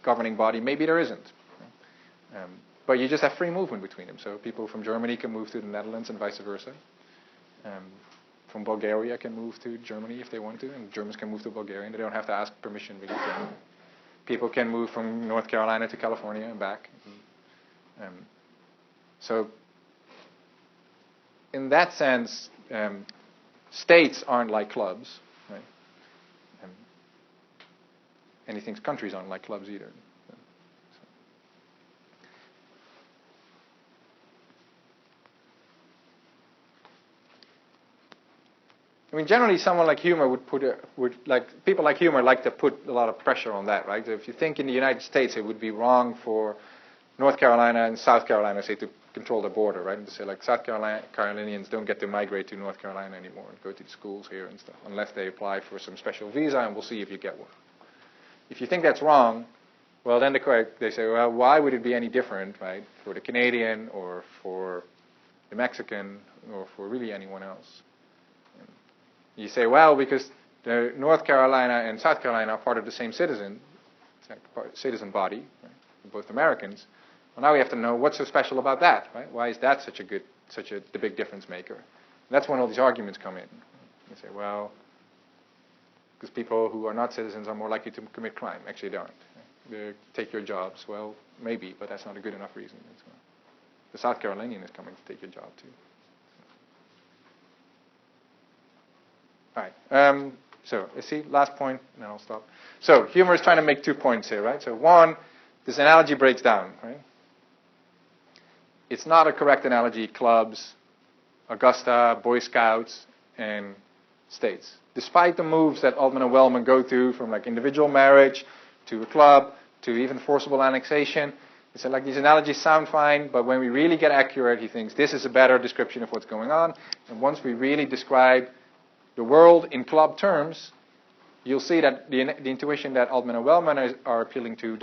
governing body, maybe there isn't. But you just have free movement between them. So people from Germany can move to the Netherlands and vice versa. From Bulgaria can move to Germany if they want to, and Germans can move to Bulgaria, and they don't have to ask permission really. People can move from North Carolina to California and back. So in that sense, states aren't like clubs, right? And he thinks countries aren't like clubs either. I mean, generally, someone like Humer people like Humer like to put a lot of pressure on that, right? If you think in the United States, it would be wrong for North Carolina and South Carolina, say, to control the border, right? And to say, like, South Carolinians don't get to migrate to North Carolina anymore and go to the schools here and stuff, unless they apply for some special visa, and we'll see if you get one. If you think that's wrong, well, then they say, well, why would it be any different, right, for the Canadian or for the Mexican or for really anyone else? You say, well, because the North Carolina and South Carolina are part of the same citizen body, right? Both Americans. Well, now we have to know what's so special about that, right? Why is that the big difference maker? And that's when all these arguments come in. You say, well, because people who are not citizens are more likely to commit crime. Actually, they aren't. They take your jobs. Well, maybe, but that's not a good enough reason. The South Carolinian is coming to take your job too. All right. So, you see, last point, and then I'll stop. So, Humer is trying to make 2 points here, right? So, one, this analogy breaks down, right? It's not a correct analogy, clubs, Augusta, Boy Scouts, and states. Despite the moves that Altman and Wellman go through, from like individual marriage to a club to even forcible annexation, he said, like, these analogies sound fine, but when we really get accurate, he thinks this is a better description of what's going on. And once we really describe the world in club terms, you'll see that the intuition that Altman and Wellman are appealing to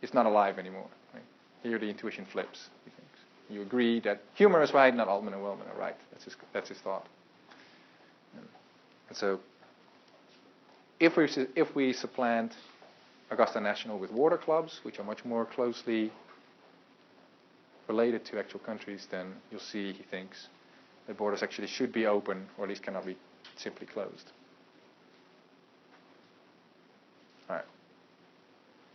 it's not alive anymore. Right? Here the intuition flips. He thinks. You agree that Humer is right, not Altman and Wellman are right. That's his thought. And so, if we supplant Augusta National with water clubs, which are much more closely related to actual countries, then you'll see, he thinks, that borders actually should be open, or at least cannot be simply closed. All right.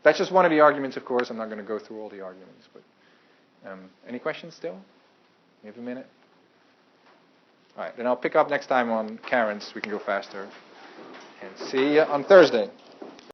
That's just one of the arguments, of course. I'm not going to go through all the arguments. But any questions still? You have a minute? All right. Then I'll pick up next time on Karen's. We can go faster. And see you on Thursday.